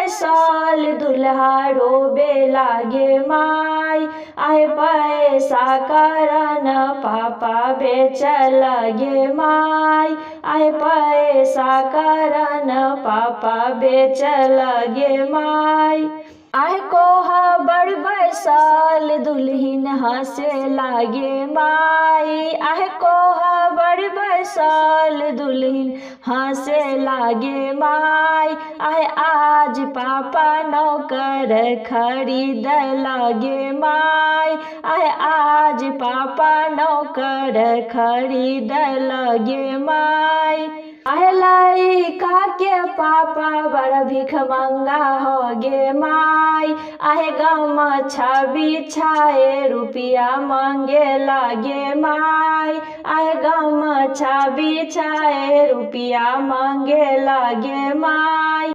बैसल दुल्हा रोबे लागे माई। आहे पैसा कारण पापा बेच लगे माई। आहे पैसा कारण पापा बेच लगे माई। आहे कोहबर बैसल दुल्हिन हंसे लागे माई। आहे कोहबर बैसल दुल्हिन हंसे लागे माई। आहे आज पापा नौकर खरीद लगे माई। आहे आज पापा नौकर खरीद लगे माई। आहे लइका के पापा बड़ भिख मंगा हो गे माई। आहे गमछा बिछाए रुपया मांगे लागे माई। आहे गमछा बिछाए रुपया मांगे लागे माई।